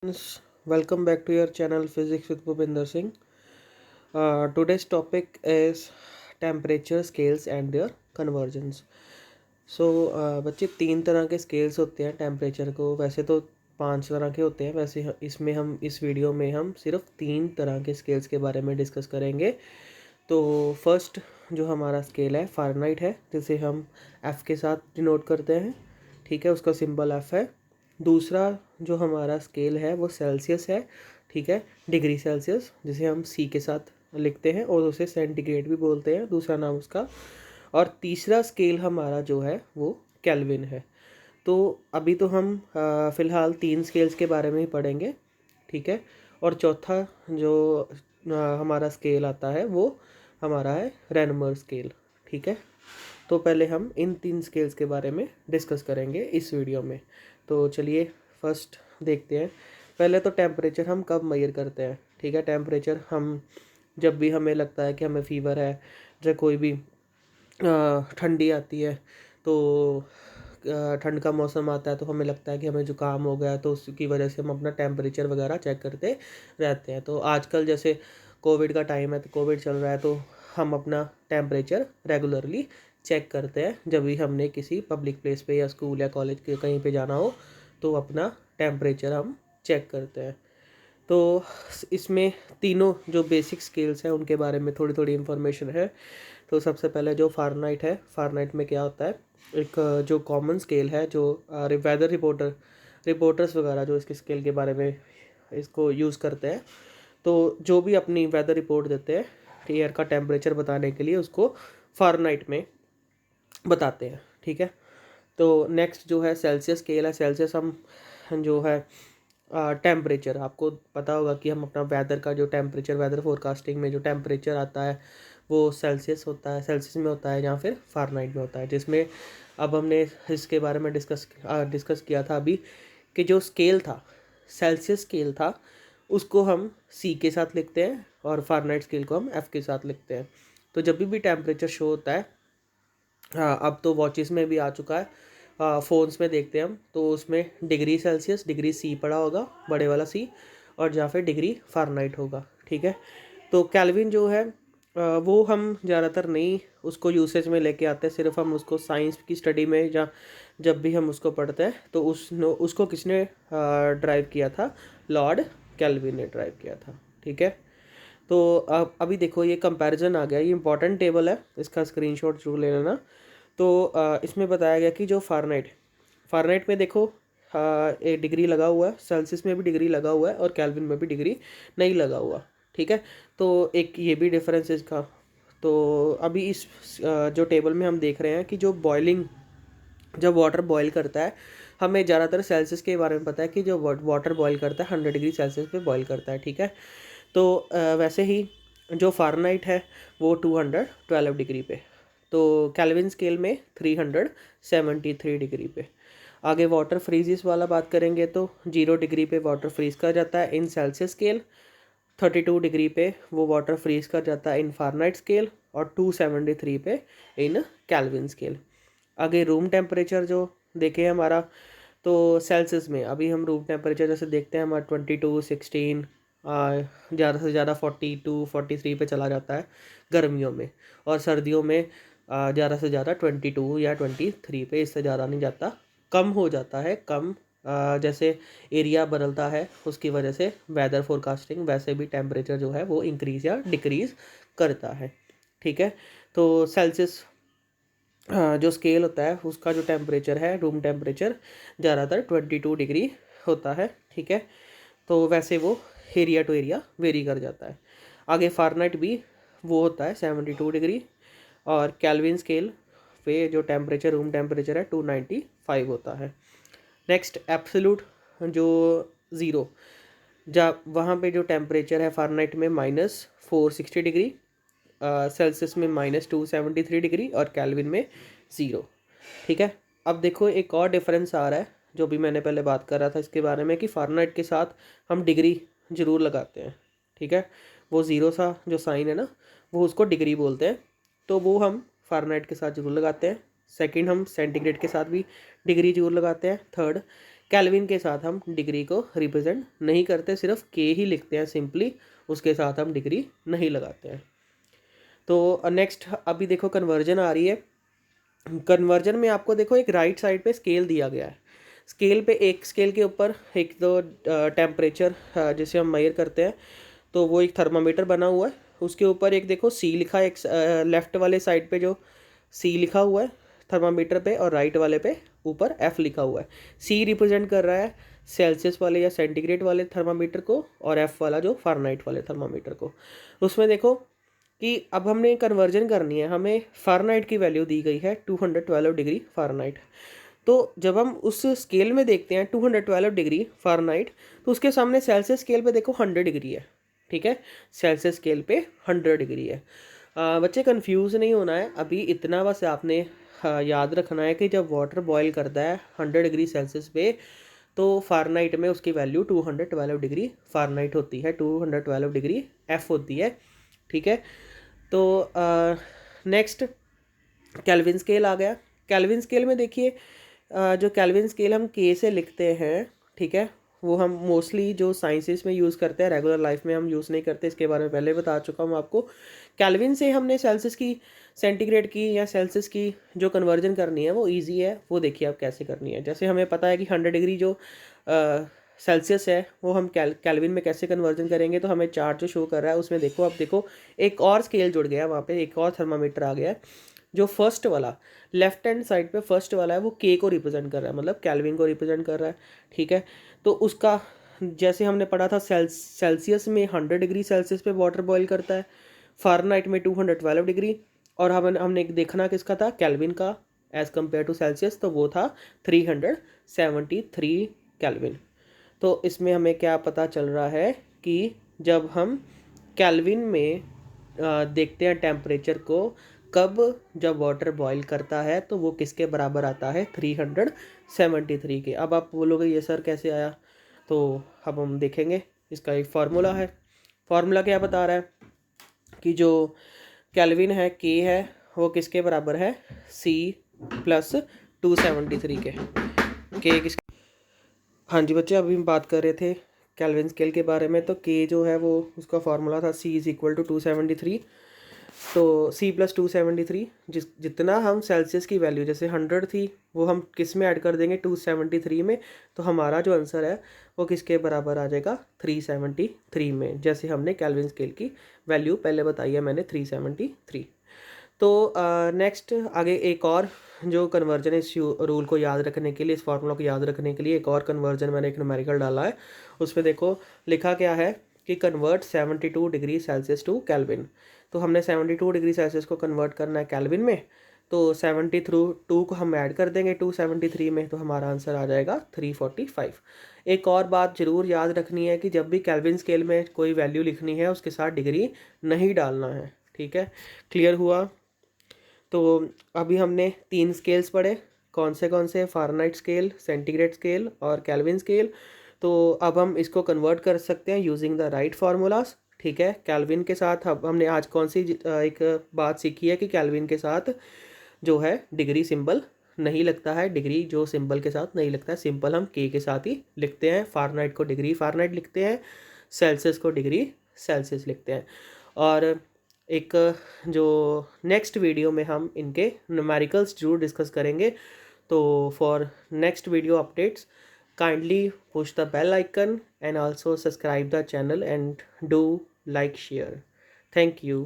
Welcome back to your channel Physics with Bhupinder Singh. Today's topic is temperature scales and their conversions. बच्चे तीन तरह के scales होते हैं टेम्परेचर को, वैसे तो पांच तरह के होते हैं। वैसे इसमें हम इस वीडियो में हम सिर्फ तीन तरह के स्केल्स के बारे में डिस्कस करेंगे। तो फर्स्ट जो हमारा स्केल है फ़ारेनहाइट है, जिसे हम F के साथ डिनोट करते हैं। ठीक है, उसका सिंबल F है। दूसरा जो हमारा स्केल है वो सेल्सियस है। ठीक है, डिग्री सेल्सियस, जिसे हम C के साथ लिखते हैं और उसे सेंटीग्रेड भी बोलते हैं, दूसरा नाम उसका। और तीसरा स्केल हमारा जो है वो केल्विन है। तो अभी तो हम फ़िलहाल तीन स्केल्स के बारे में ही पढ़ेंगे। ठीक है, और चौथा जो हमारा स्केल आता है वो हमारा है रेनमर स्केल। ठीक है, तो पहले हम इन तीन स्केल्स के बारे में डिस्कस करेंगे इस वीडियो में। तो चलिए फर्स्ट देखते हैं। पहले तो टेम्परेचर हम कब मेजर करते हैं। ठीक है, टेम्परेचर हम जब भी हमें लगता है कि हमें फ़ीवर है, जब कोई भी ठंडी आती है, तो ठंड का मौसम आता है तो हमें लगता है कि हमें ज़ुकाम हो गया, तो उसकी वजह से हम अपना टेम्परेचर वगैरह चेक करते रहते हैं। तो आजकल जैसे कोविड का टाइम है, तो कोविड चल रहा है, तो हम अपना टेम्परेचर रेगुलरली चेक करते हैं। जब भी हमने किसी पब्लिक प्लेस पे या स्कूल या कॉलेज के कहीं पे जाना हो तो अपना टेम्परेचर हम चेक करते हैं। तो इसमें तीनों जो बेसिक स्केल्स हैं उनके बारे में थोड़ी थोड़ी इन्फॉर्मेशन है। तो सबसे पहले जो फ़ारेनहाइट है, फ़ारेनहाइट में क्या होता है, एक जो कॉमन स्केल है, जो वेदर रिपोर्टर्स वगैरह जो इसके स्केल के बारे में इसको यूज़ करते हैं। तो जो भी अपनी वेदर रिपोर्ट देते हैं एयर का टेम्परेचर बताने के लिए, उसको फ़ारेनहाइट में बताते हैं। ठीक है, तो नेक्स्ट जो है सेल्सियस स्केल है। सेल्सियस हम जो है टेम्परेचर, आपको पता होगा कि हम अपना वेदर का जो टेम्परेचर, वेदर फोरकास्टिंग में जो टेम्परेचर आता है वो सेल्सियस होता है, सेल्सियस में होता है या फिर फ़ारेनहाइट में होता है। जिसमें अब हमने इसके बारे में डिस्कस किया था अभी कि जो स्केल था, सेल्सियस स्केल था, उसको हम C के साथ लिखते हैं और फ़ारेनहाइट स्केल को हम F के साथ लिखते हैं। तो जब भी टेम्परेचर शो होता है, हाँ अब तो वॉचेस में भी आ चुका है, फ़ोन्स में देखते हैं हम, तो उसमें डिग्री सेल्सियस, डिग्री C पड़ा होगा, बड़े वाला C, और या फिर डिग्री फ़ारेनहाइट होगा। ठीक है, तो केल्विन जो है वो हम ज़्यादातर नहीं उसको यूसेज में लेके आते हैं, सिर्फ हम उसको साइंस की स्टडी में या जब भी हम उसको पढ़ते हैं तो उसको किसने ड्राइव किया था, लॉर्ड केल्विन ने ड्राइव किया था। ठीक है, तो अब अभी देखो ये कंपैरिजन आ गया, ये इंपॉर्टेंट टेबल है, इसका स्क्रीनशॉट जरूर ले लेना। तो इसमें बताया गया कि जो फ़ारेनहाइट में देखो एक डिग्री लगा हुआ है, सेल्सियस में भी डिग्री लगा हुआ है और केल्विन में भी डिग्री नहीं लगा हुआ। ठीक है, तो एक ये भी डिफरेंस है इसका। तो अभी इस जो टेबल में हम देख रहे हैं कि जो बॉइलिंग, जब वाटर बॉयल करता है, हमें ज़्यादातर सेल्सियस के बारे में पता है कि जो वाटर बॉयल करता है 100 डिग्री सेल्सियस पे बॉयल करता है। ठीक है, तो वैसे ही जो फ़ारेनहाइट है वो 212 डिग्री पे, तो केल्विन स्केल में 373 डिग्री पे। आगे वाटर फ्रीजिस वाला बात करेंगे तो 0 डिग्री पे वाटर फ्रीज कर जाता है इन सेल्सियस स्केल, 32 डिग्री पे वो वाटर फ्रीज कर जाता है इन फ़ारेनहाइट स्केल, और 273 पे इन केल्विन स्केल। आगे रूम टेम्परेचर जो देखे हमारा, तो सेल्सियस में अभी हम रूम टेम्परेचर जैसे देखते हैं हमारा 22, 16, ज़्यादा से ज़्यादा 42, 43 पे चला जाता है गर्मियों में, और सर्दियों में ज़्यादा से ज़्यादा 22 या 23 पे, इससे ज़्यादा नहीं जाता, कम हो जाता है, कम जैसे एरिया बदलता है उसकी वजह से वेदर फोरकास्टिंग वैसे भी टेम्परेचर जो है वो इंक्रीज़ या डिक्रीज़ करता है। ठीक है, तो सेल्सियस जो स्केल होता है उसका जो टेम्परेचर है, रूम टेम्परेचर ज़्यादातर 22 डिग्री होता है। ठीक है, तो वैसे वो एरिया टू एरिया वेरी कर जाता है। आगे फ़ारेनहाइट भी वो होता है 72 डिग्री, और केल्विन स्केल पे जो टेम्परेचर, रूम टेम्परेचर है 295 होता है। नेक्स्ट एब्सोल्यूट जो ज़ीरो, जब वहाँ पे जो टेम्परेचर है फ़ारेनहाइट में -460 डिग्री, सेल्सियस में -273 डिग्री और केल्विन में 0। ठीक है, अब देखो एक और डिफरेंस आ रहा है जो भी मैंने पहले बात कर रहा था इसके बारे में, कि फ़ारेनहाइट के साथ हम डिग्री ज़रूर लगाते हैं। ठीक है, वो ज़ीरो सा जो साइन है ना, वो उसको डिग्री बोलते हैं, तो वो हम फ़ारेनहाइट के साथ ज़रूर लगाते हैं। सेकंड, हम सेंटीग्रेड के साथ भी डिग्री ज़रूर लगाते हैं। थर्ड, केल्विन के साथ हम डिग्री को रिप्रेजेंट नहीं करते, सिर्फ के ही लिखते हैं सिंपली, उसके साथ हम डिग्री नहीं लगाते हैं। तो नेक्स्ट अभी देखो कन्वर्जन आ रही है। कन्वर्जन में आपको देखो एक राइट साइड पे स्केल दिया गया है। स्केल पे एक स्केल के ऊपर एक तो टेम्परेचर जिसे हम मेजर करते हैं, तो वो एक थर्मामीटर बना हुआ है। उसके ऊपर एक देखो सी लिखा है, एक लेफ्ट वाले साइड पे जो सी लिखा हुआ है थर्मामीटर पे, और राइट वाले पे ऊपर एफ लिखा हुआ है। सी रिप्रेजेंट कर रहा है सेल्सियस वाले या सेंटीग्रेड वाले थर्मामीटर को, और एफ वाला जो फ़ारेनहाइट वाले थर्मामीटर को। उसमें देखो कि अब हमने कन्वर्जन करनी है, हमें फ़ारेनहाइट की वैल्यू दी गई है 212 डिग्री फ़ारेनहाइट। तो जब हम उस स्केल में देखते हैं 212 डिग्री फ़ारेनहाइट, तो उसके सामने सेल्सियस स्केल पे देखो 100 डिग्री है, ठीक है। सेल्सियस स्केल पे 100 डिग्री है। बच्चे कंफ्यूज नहीं होना है अभी, इतना बस आपने याद रखना है कि जब वाटर बॉयल करता है 100 डिग्री सेल्सियस पे, तो फ़ारेनहाइट में उसकी वैल्यू 212 डिग्री फ़ारेनहाइट होती है, 212 डिग्री एफ होती है, ठीक है। तो नेक्स्ट केल्विन स्केल आ गया। केल्विन स्केल में देखिए जो केल्विन स्केल हम के से लिखते हैं, ठीक है, वो हम मोस्टली जो साइंसेस में यूज़ करते हैं, रेगुलर लाइफ में हम यूज़ नहीं करते, इसके बारे में पहले बता चुका हूँ आपको। केल्विन से हमने सेल्सियस की, सेंटीग्रेड की या सेल्सियस की जो कन्वर्जन करनी है वो इजी है, वो देखिए आप कैसे करनी है। जैसे हमें पता है कि 100 डिग्री जो सेल्सियस है वो हम केल्विन में कैसे कन्वर्जन करेंगे, तो हमें चार्ट जो शो कर रहा है उसमें देखो, आप देखो एक और स्केल जुड़ गया वहाँ पे, एक और थर्मामीटर आ गया है। जो फर्स्ट वाला लेफ्ट हैंड साइड पे फर्स्ट वाला है वो के को रिप्रेजेंट कर रहा है, मतलब केल्विन को रिप्रेजेंट कर रहा है, ठीक है। तो उसका जैसे हमने पढ़ा था सेल्सियस में 100 डिग्री सेल्सियस पे वाटर बॉईल करता है, फ़ारेनहाइट में 212 डिग्री, और हमने देखना किसका था, केल्विन का एज़ कम्पेयर टू सेल्सियस, तो वो था 373 केल्विन। तो इसमें हमें क्या पता चल रहा है कि जब हम केल्विन में देखते हैं टेम्परेचर को, कब जब वाटर बॉईल करता है तो वो किसके बराबर आता है, 373 के। अब आप बोलोगे ये सर कैसे आया, तो अब हम देखेंगे। इसका एक फार्मूला है। फार्मूला क्या बता रहा है कि जो केल्विन है के है वो किसके बराबर है, सी प्लस 273 के किस। हाँ जी बच्चे, अभी हम बात कर रहे थे केल्विन स्केल के बारे में। तो के जो है वो उसका फार्मूला था सी इज़ इक्वल टू 273। तो सी प्लस 273, जितना हम सेल्सियस की वैल्यू जैसे 100 थी वो हम किस में ऐड कर देंगे, 273 में, तो हमारा जो आंसर है वो किसके बराबर आ जाएगा, 373 में। जैसे हमने केल्विन स्केल की वैल्यू पहले बताई है मैंने, 373। तो नेक्स्ट आगे एक और जो कन्वर्जन है, इस रूल को याद रखने के लिए, इस फार्मूला को याद रखने के लिए एक और कन्वर्जन मैंने एक न्यूमेरिकल डाला है। उसमें देखो लिखा क्या है कि convert 72 degree Celsius to Kelvin. तो हमने 72 डिग्री सेल्सियस को कन्वर्ट करना है केल्विन में, तो 72 को हम ऐड कर देंगे 273 में, तो हमारा आंसर आ जाएगा 345। एक और बात ज़रूर याद रखनी है कि जब भी केल्विन स्केल में कोई वैल्यू लिखनी है उसके साथ डिग्री नहीं डालना है, ठीक है। क्लियर हुआ। तो अभी हमने 3 स्केल्स पढ़े, कौन से फ़ारेनहाइट स्केल, सेंटीग्रेड स्केल और केल्विन स्केल। तो अब हम इसको कन्वर्ट कर सकते हैं यूजिंग द राइट फार्मूलाज, ठीक है। केल्विन के साथ अब हमने आज कौन सी एक बात सीखी है कि केल्विन के साथ जो है डिग्री सिंबल नहीं लगता है, डिग्री जो सिंबल के साथ नहीं लगता है, सिंपल हम के साथ ही लिखते हैं। फ़ारेनहाइट को डिग्री फ़ारेनहाइट लिखते हैं, सेल्सियस को डिग्री सेल्सियस लिखते हैं। और एक जो नेक्स्ट वीडियो में हम इनके न्यूमेरिकल्स जरूर डिस्कस करेंगे। तो for next video updates kindly push the bell icon and also subscribe the channel and do like share. Thank you.